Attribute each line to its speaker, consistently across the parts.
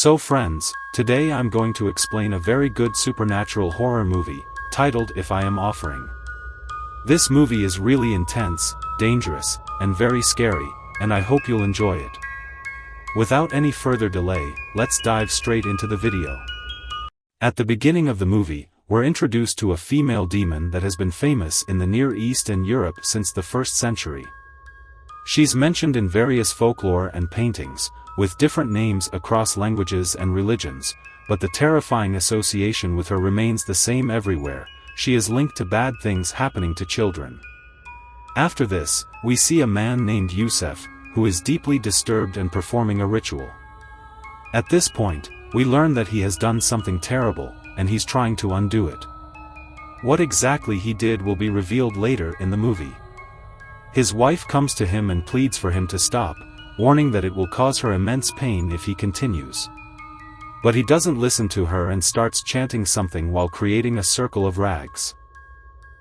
Speaker 1: So friends, today I'm going to explain a very good supernatural horror movie, titled If I Am Offering. This movie is really intense, dangerous, and very scary, and I hope you'll enjoy it. Without any further delay, let's dive straight into the video. At the beginning of the movie, we're introduced to a female demon that has been famous in the Near East and Europe since the 1st century. She's mentioned in various folklore and paintings, with different names across languages and religions, but the terrifying association with her remains the same everywhere. She is linked to bad things happening to children. After this, we see a man named Yusef, who is deeply disturbed and performing a ritual. At this point, we learn that he has done something terrible, and he's trying to undo it. What exactly he did will be revealed later in the movie. His wife comes to him and pleads for him to stop, warning that it will cause her immense pain if he continues. But he doesn't listen to her and starts chanting something while creating a circle of rags.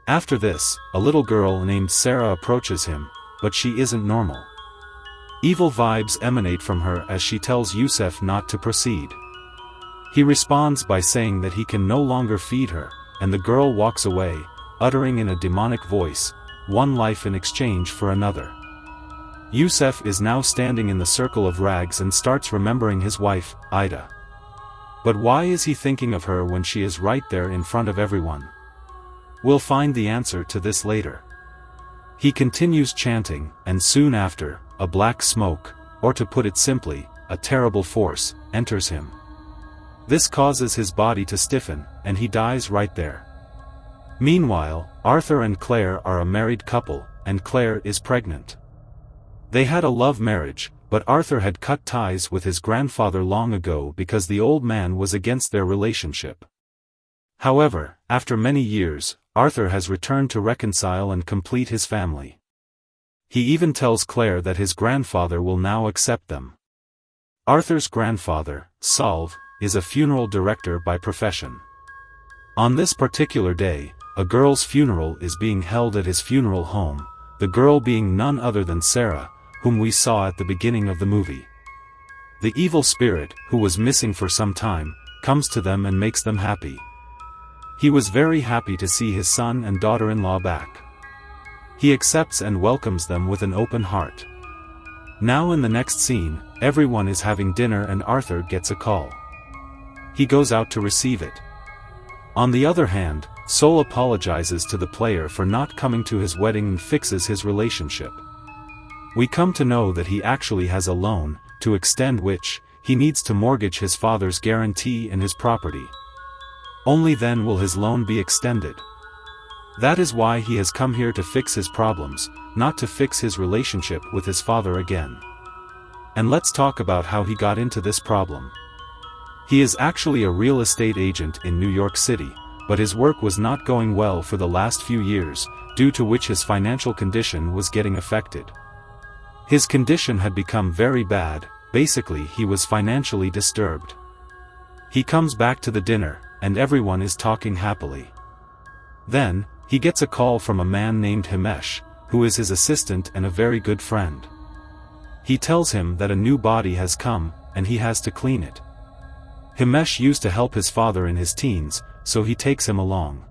Speaker 1: After this, a little girl named Sarah approaches him, but she isn't normal. Evil vibes emanate from her as she tells Yusef not to proceed. He responds by saying that he can no longer feed her, and the girl walks away, uttering in a demonic voice, "One life in exchange for another." Yusef is now standing in the circle of rags and starts remembering his wife, Ida. But why is he thinking of her when she is right there in front of everyone? We'll find the answer to this later. He continues chanting, and soon after, a black smoke, or to put it simply, a terrible force, enters him. This causes his body to stiffen, and he dies right there. Meanwhile, Arthur and Claire are a married couple, and Claire is pregnant. They had a love marriage, but Arthur had cut ties with his grandfather long ago because the old man was against their relationship. However, after many years, Arthur has returned to reconcile and complete his family. He even tells Claire that his grandfather will now accept them. Arthur's grandfather, Salve, is a funeral director by profession. On this particular day, a girl's funeral is being held at his funeral home, the girl being none other than Sarah, whom we saw at the beginning of the movie. The evil spirit, who was missing for some time, comes to them and makes them happy. He was very happy to see his son and daughter-in-law back. He accepts and welcomes them with an open heart. Now in the next scene, everyone is having dinner and Arthur gets a call. He goes out to receive it. On the other hand, Sol apologizes to the player for not coming to his wedding and fixes his relationship. We come to know that he actually has a loan, to extend which, he needs to mortgage his father's guarantee and his property. Only then will his loan be extended. That is why he has come here to fix his problems, not to fix his relationship with his father again. And let's talk about how he got into this problem. He is actually a real estate agent in New York City, but his work was not going well for the last few years, due to which his financial condition was getting affected. His condition had become very bad, basically he was financially disturbed. He comes back to the dinner, and everyone is talking happily. Then, he gets a call from a man named Himesh, who is his assistant and a very good friend. He tells him that a new body has come, and he has to clean it. Himesh used to help his father in his teens, so he takes him along.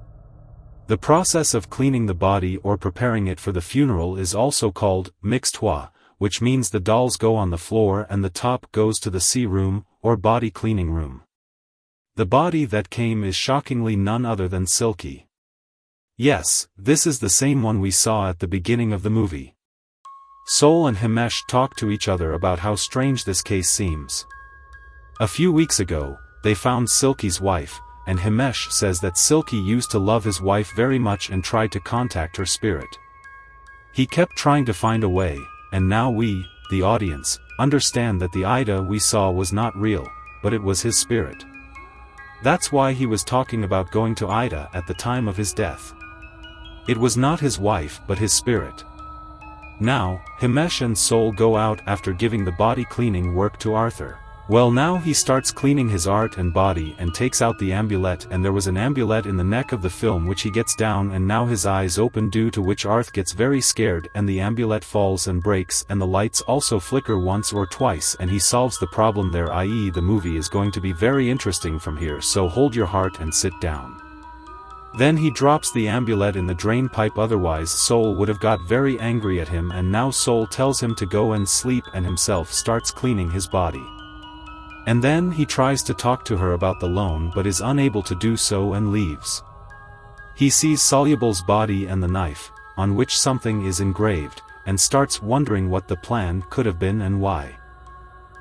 Speaker 1: The process of cleaning the body or preparing it for the funeral is also called mixtoire, which means the dolls go on the floor and the top goes to the C room, or body cleaning room. The body that came is shockingly none other than Silky. Yes, this is the same one we saw at the beginning of the movie. Sol and Himesh talk to each other about how strange this case seems. A few weeks ago, they found Silky's wife, and Himesh says that Silky used to love his wife very much and tried to contact her spirit. He kept trying to find a way, and now we, the audience, understand that the Ida we saw was not real, but it was his spirit. That's why he was talking about going to Ida at the time of his death. It was not his wife but his spirit. Now, Himesh and Sol go out after giving the body cleaning work to Arthur. Well, now he starts cleaning his art and body and takes out the amulet, and there was an amulet in the neck of the film which he gets down, and now his eyes open, due to which Arth gets very scared and the amulet falls and breaks, and the lights also flicker once or twice, and he solves the problem there, i.e. the movie is going to be very interesting from here, so hold your heart and sit down. Then he drops the amulet in the drain pipe, otherwise Soul would have got very angry at him, and now Soul tells him to go and sleep and himself starts cleaning his body. And then he tries to talk to her about the loan but is unable to do so and leaves. He sees Soluble's body and the knife, on which something is engraved, and starts wondering what the plan could have been and why.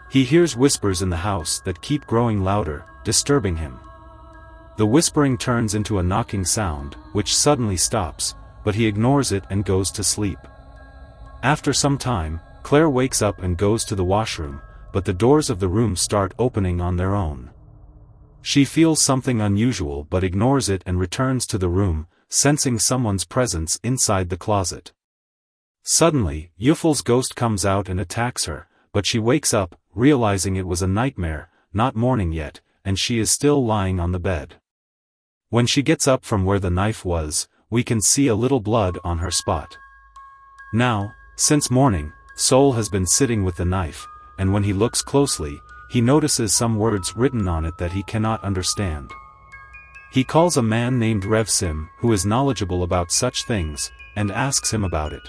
Speaker 1: He hears whispers in the house that keep growing louder, disturbing him. The whispering turns into a knocking sound, which suddenly stops, but he ignores it and goes to sleep. After some time, Claire wakes up and goes to the washroom, but the doors of the room start opening on their own. She feels something unusual but ignores it and returns to the room, sensing someone's presence inside the closet. Suddenly, Yuffel's ghost comes out and attacks her, but she wakes up, realizing it was a nightmare, not morning yet, and she is still lying on the bed. When she gets up from where the knife was, we can see a little blood on her spot. Now, since morning, Soul has been sitting with the knife, and when he looks closely, he notices some words written on it that he cannot understand. He calls a man named Rev Sim, who is knowledgeable about such things, and asks him about it.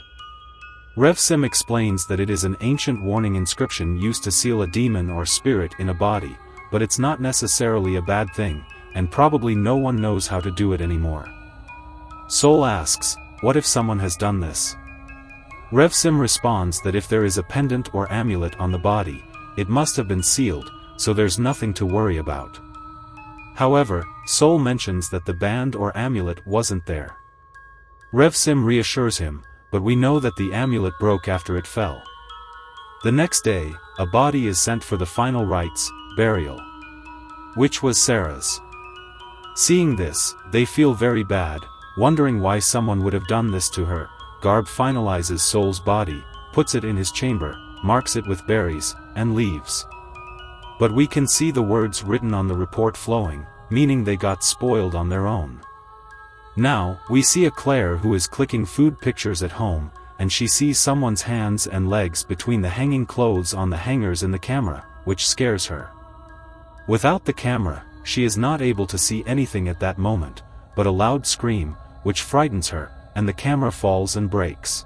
Speaker 1: Rev Sim explains that it is an ancient warning inscription used to seal a demon or spirit in a body, but it's not necessarily a bad thing, and probably no one knows how to do it anymore. Soul asks, what if someone has done this? Rev Sim responds that if there is a pendant or amulet on the body, it must have been sealed, so there's nothing to worry about. However, Soul mentions that the band or amulet wasn't there. Rev Sim reassures him, but we know that the amulet broke after it fell. The next day, a body is sent for the final rites, burial. Which was Sarah's. Seeing this, they feel very bad, wondering why someone would have done this to her. Garb finalizes Soul's body, puts it in his chamber, marks it with berries, and leaves. But we can see the words written on the report flowing, meaning they got spoiled on their own. Now, we see a Claire who is clicking food pictures at home, and she sees someone's hands and legs between the hanging clothes on the hangers in the camera, which scares her. Without the camera, she is not able to see anything at that moment, but a loud scream, which frightens her, and the camera falls and breaks.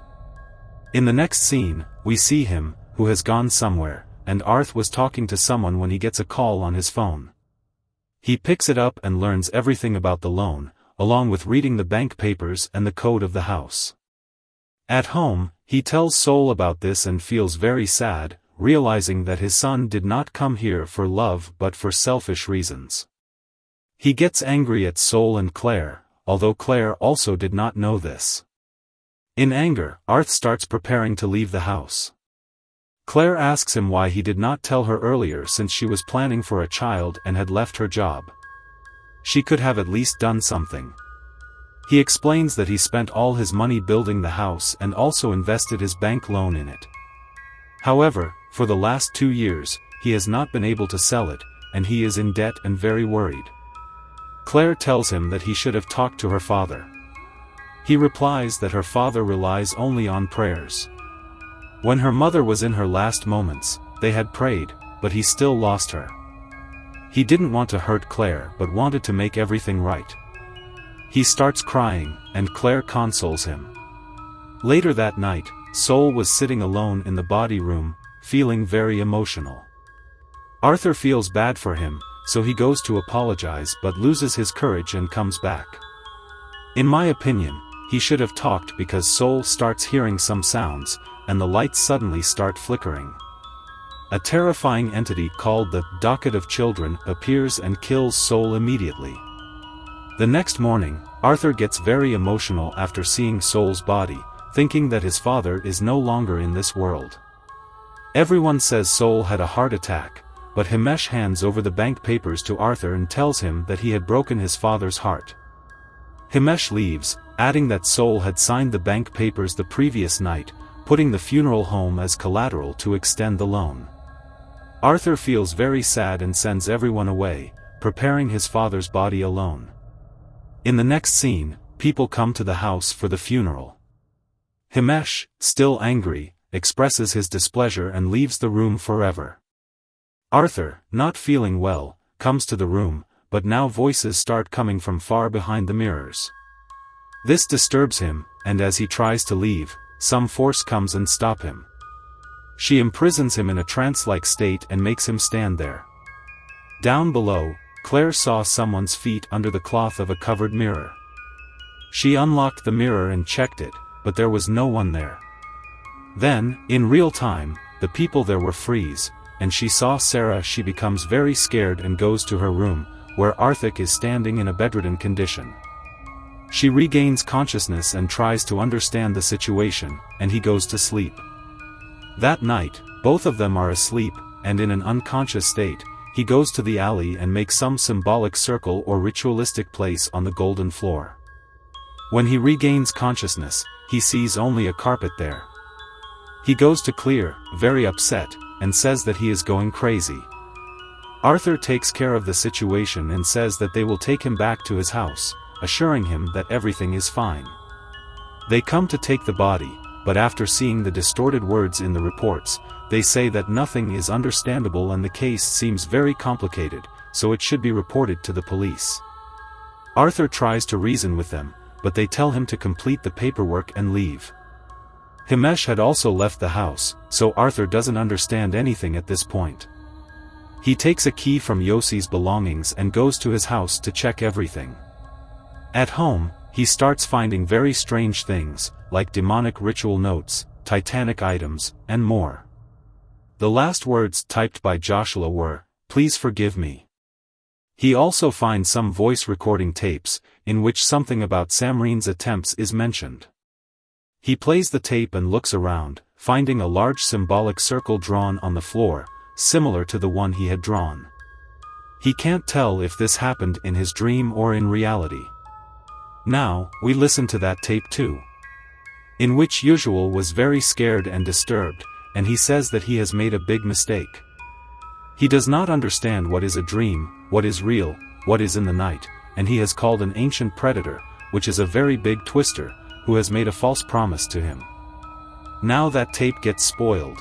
Speaker 1: In the next scene, we see him, who has gone somewhere, and Arth was talking to someone when he gets a call on his phone. He picks it up and learns everything about the loan, along with reading the bank papers and the code of the house. At home, he tells Soul about this and feels very sad, realizing that his son did not come here for love but for selfish reasons. He gets angry at Soul and Claire, although Claire also did not know this. In anger, Arth starts preparing to leave the house. Claire asks him why he did not tell her earlier, since she was planning for a child and had left her job. She could have at least done something. He explains that he spent all his money building the house and also invested his bank loan in it. However, for the last 2 years, he has not been able to sell it, and he is in debt and very worried. Claire tells him that he should have talked to her father. He replies that her father relies only on prayers. When her mother was in her last moments, they had prayed, but he still lost her. He didn't want to hurt Claire but wanted to make everything right. He starts crying, and Claire consoles him. Later that night, Soul was sitting alone in the body room, feeling very emotional. Arthur feels bad for him, so he goes to apologize but loses his courage and comes back. In my opinion, he should have talked, because Soul starts hearing some sounds, and the lights suddenly start flickering. A terrifying entity called the Docket of Children appears and kills Soul immediately. The next morning, Arthur gets very emotional after seeing Soul's body, thinking that his father is no longer in this world. Everyone says Soul had a heart attack, but Himesh hands over the bank papers to Arthur and tells him that he had broken his father's heart. Himesh leaves, adding that Soul had signed the bank papers the previous night, putting the funeral home as collateral to extend the loan. Arthur feels very sad and sends everyone away, preparing his father's body alone. In the next scene, people come to the house for the funeral. Himesh, still angry, expresses his displeasure and leaves the room forever. Arthur, not feeling well, comes to the room, but now voices start coming from far behind the mirrors. This disturbs him, and as he tries to leave, some force comes and stop him. She imprisons him in a trance-like state and makes him stand there. Down below, Claire saw someone's feet under the cloth of a covered mirror. She unlocked the mirror and checked it, but there was no one there. Then, in real time, the people there were freeze, and she saw Sarah. She becomes very scared and goes to her room, where Arthur is standing in a bedridden condition. She regains consciousness and tries to understand the situation, and he goes to sleep. That night, both of them are asleep, and in an unconscious state, he goes to the alley and makes some symbolic circle or ritualistic place on the golden floor. When he regains consciousness, he sees only a carpet there. He goes to Claire, very upset, and says that he is going crazy. Arthur takes care of the situation and says that they will take him back to his house, assuring him that everything is fine. They come to take the body, but after seeing the distorted words in the reports, they say that nothing is understandable and the case seems very complicated, so it should be reported to the police. Arthur tries to reason with them, but they tell him to complete the paperwork and leave. Himesh had also left the house, so Arthur doesn't understand anything at this point. He takes a key from Yossi's belongings and goes to his house to check everything. At home, he starts finding very strange things, like demonic ritual notes, Titanic items, and more. The last words typed by Joshua were, "Please forgive me." He also finds some voice recording tapes, in which something about Samreen's attempts is mentioned. He plays the tape and looks around, finding a large symbolic circle drawn on the floor, similar to the one he had drawn. He can't tell if this happened in his dream or in reality. Now, we listen to that tape too. In which Usual was very scared and disturbed, and he says that he has made a big mistake. He does not understand what is a dream, what is real, what is in the night, and he has called an ancient predator, which is a very big twister, who has made a false promise to him. Now that tape gets spoiled.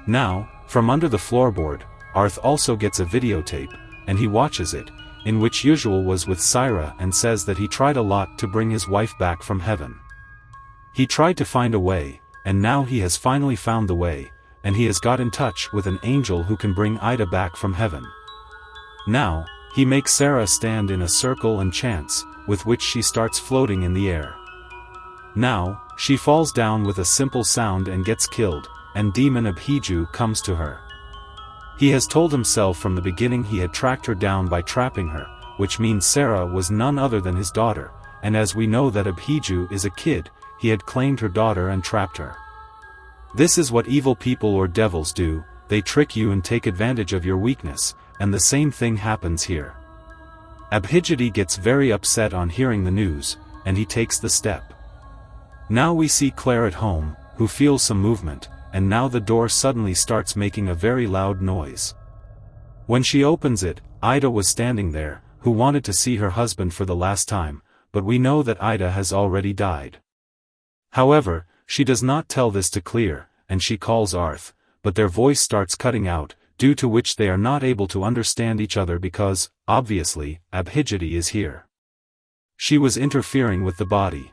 Speaker 1: Now, from under the floorboard, Arth also gets a videotape, and he watches it, in which Usual was with Syra and says that he tried a lot to bring his wife back from heaven. He tried to find a way, and now he has finally found the way, and he has got in touch with an angel who can bring Ida back from heaven. Now, he makes Sarah stand in a circle and chants, with which she starts floating in the air. Now, she falls down with a simple sound and gets killed, and demon Abhiju comes to her. He has told himself from the beginning he had tracked her down by trapping her, which means Sarah was none other than his daughter, and as we know that Abhiju is a kid, he had claimed her daughter and trapped her. This is what evil people or devils do, they trick you and take advantage of your weakness, and the same thing happens here. Abhijiti gets very upset on hearing the news, and he takes the step. Now we see Claire at home, who feels some movement, and now the door suddenly starts making a very loud noise. When she opens it, Ida was standing there, who wanted to see her husband for the last time, but we know that Ida has already died. However, she does not tell this to Claire, and she calls Arth, but their voice starts cutting out, due to which they are not able to understand each other because, obviously, Abhijiti is here. She was interfering with the body.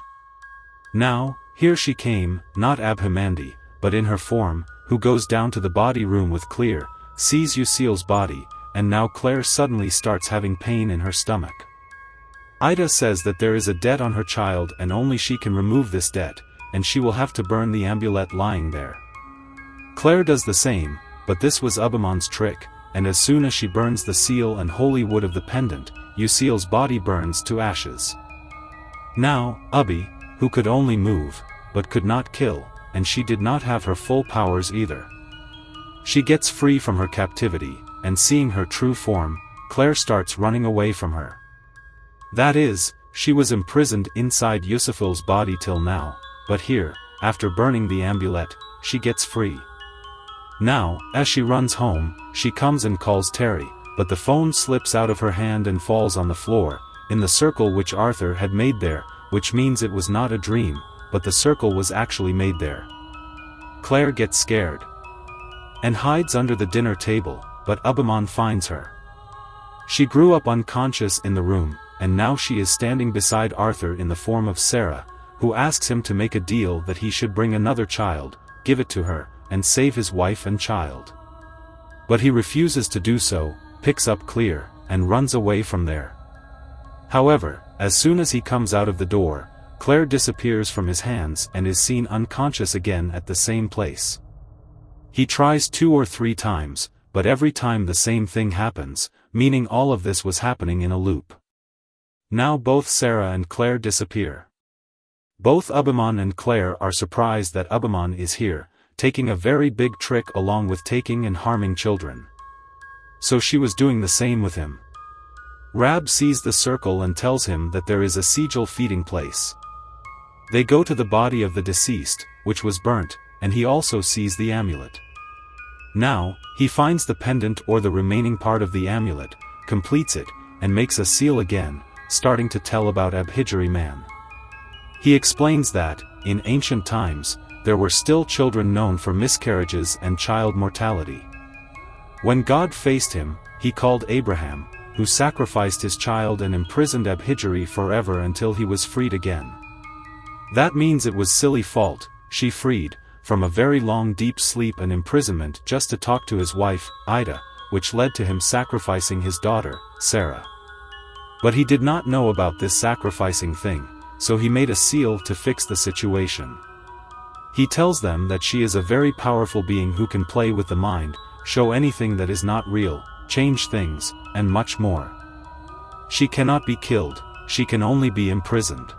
Speaker 1: Now, here she came, not Abhimandi, but in her form, who goes down to the body room with Claire, sees Usiel's body, and now Claire suddenly starts having pain in her stomach. Ida says that there is a debt on her child and only she can remove this debt, and she will have to burn the amulet lying there. Claire does the same, but this was Ubimon's trick, and as soon as she burns the seal and holy wood of the pendant, Usiel's body burns to ashes. Now, Ubi, who could only move, but could not kill, and she did not have her full powers either. She gets free from her captivity, and seeing her true form, Claire starts running away from her. That is, she was imprisoned inside Yusufil's body till now, but here, after burning the amulet, she gets free. Now, as she runs home, she comes and calls Terry, but the phone slips out of her hand and falls on the floor, in the circle which Arthur had made there, which means it was not a dream, but the circle was actually made there. Claire gets scared and hides under the dinner table, but Abimon finds her. She grew up unconscious in the room, and now she is standing beside Arthur in the form of Sarah, who asks him to make a deal that he should bring another child, give it to her, and save his wife and child. But he refuses to do so, picks up Claire, and runs away from there. However, as soon as he comes out of the door, Claire disappears from his hands and is seen unconscious again at the same place. He tries 2 or 3 times, but every time the same thing happens, meaning all of this was happening in a loop. Now both Sarah and Claire disappear. Both Abimon and Claire are surprised that Abimon is here, taking a very big trick along with taking and harming children. So she was doing the same with him. Rab sees the circle and tells him that there is a sigil feeding place. They go to the body of the deceased, which was burnt, and he also sees the amulet. Now, he finds the pendant or the remaining part of the amulet, completes it, and makes a seal again, starting to tell about Abhijari man. He explains that, in ancient times, there were still children known for miscarriages and child mortality. When God faced him, he called Abraham, who sacrificed his child and imprisoned Abhijari forever until he was freed again. That means it was silly fault, she freed, from a very long deep sleep and imprisonment just to talk to his wife, Ida, which led to him sacrificing his daughter, Sarah. But he did not know about this sacrificing thing, so he made a seal to fix the situation. He tells them that she is a very powerful being who can play with the mind, show anything that is not real, change things, and much more. She cannot be killed, she can only be imprisoned.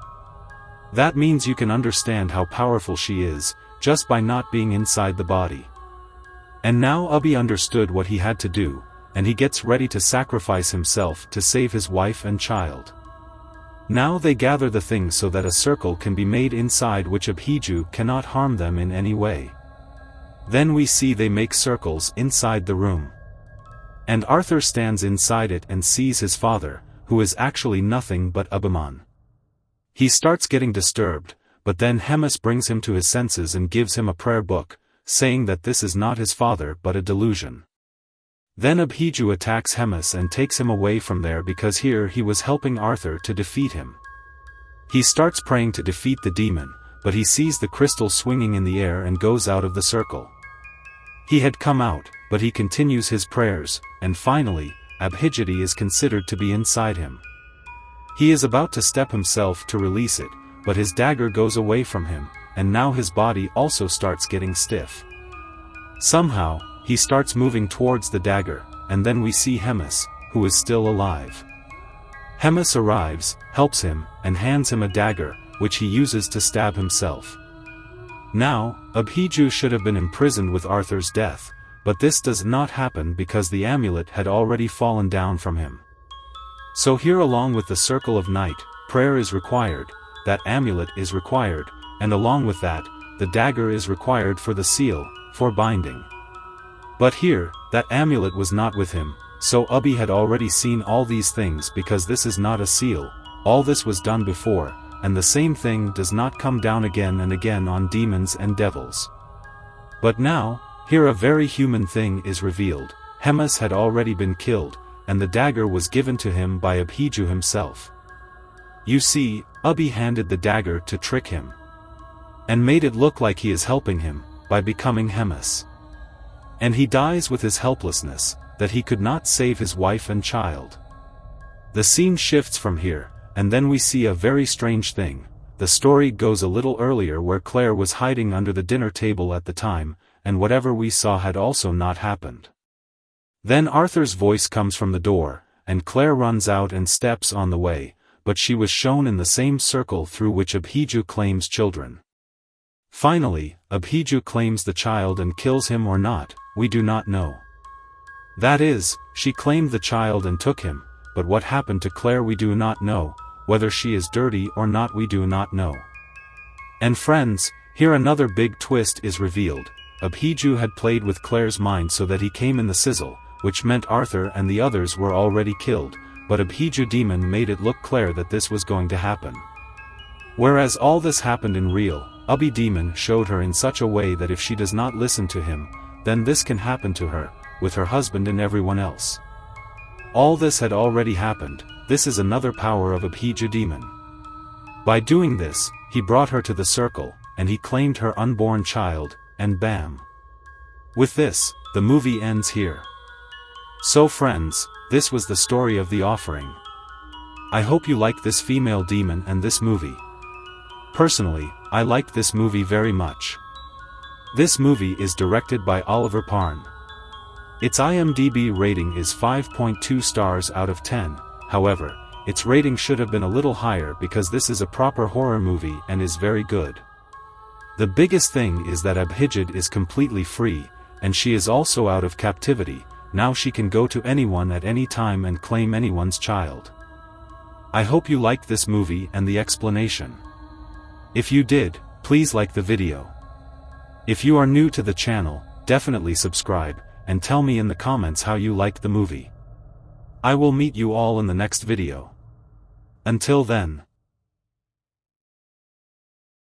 Speaker 1: That means you can understand how powerful she is, just by not being inside the body. And now Abi understood what he had to do, and he gets ready to sacrifice himself to save his wife and child. Now they gather the things so that a circle can be made inside which Abhiju cannot harm them in any way. Then we see they make circles inside the room. And Arthur stands inside it and sees his father, who is actually nothing but Abimon. He starts getting disturbed, but then Hemis brings him to his senses and gives him a prayer book, saying that this is not his father but a delusion. Then Abhiju attacks Hemis and takes him away from there because here he was helping Arthur to defeat him. He starts praying to defeat the demon, but he sees the crystal swinging in the air and goes out of the circle. He had come out, but he continues his prayers, and finally, Abhijati is considered to be inside him. He is about to step himself to release it, but his dagger goes away from him, and now his body also starts getting stiff. Somehow, he starts moving towards the dagger, and then we see Hemis, who is still alive. Hemis arrives, helps him, and hands him a dagger, which he uses to stab himself. Now, Abhiju should have been imprisoned with Arthur's death, but this does not happen because the amulet had already fallen down from him. So here along with the circle of night, prayer is required, that amulet is required, and along with that, the dagger is required for the seal, for binding. But here, that amulet was not with him, so Abi had already seen all these things because this is not a seal, all this was done before, and the same thing does not come down again and again on demons and devils. But now, here a very human thing is revealed. Hemis had already been killed, and the dagger was given to him by Abhiju himself. You see, Abi handed the dagger to trick him, and made it look like he is helping him, by becoming Hemis. And he dies with his helplessness, that he could not save his wife and child. The scene shifts from here, and then we see a very strange thing. The story goes a little earlier where Claire was hiding under the dinner table at the time, and whatever we saw had also not happened. Then Arthur's voice comes from the door, and Claire runs out and steps on the way, but she was shown in the same circle through which Abhiju claims children. Finally, Abhiju claims the child and kills him or not, we do not know. That is, she claimed the child and took him, but what happened to Claire we do not know, whether she is dirty or not we do not know. And friends, here another big twist is revealed. Abhiju had played with Claire's mind so that he came in the sizzle, which meant Arthur and the others were already killed, but Abhiju demon made it look Claire that this was going to happen. Whereas all this happened in real, Abhi demon showed her in such a way that if she does not listen to him, then this can happen to her, with her husband and everyone else. All this had already happened. This is another power of Abhiju demon. By doing this, he brought her to the circle, and he claimed her unborn child, and bam. With this, the movie ends here. So friends, this was the story of the offering. I hope you like this female demon and this movie. Personally, I liked this movie very much. This movie is directed by Oliver Parn. Its IMDb rating is 5.2 stars out of 10, however, its rating should have been a little higher because this is a proper horror movie and is very good. The biggest thing is that Abhijit is completely free, and she is also out of captivity. Now she can go to anyone at any time and claim anyone's child. I hope you liked this movie and the explanation. If you did, please like the video. If you are new to the channel, definitely subscribe, and tell me in the comments how you liked the movie. I will meet you all in the next video. Until then.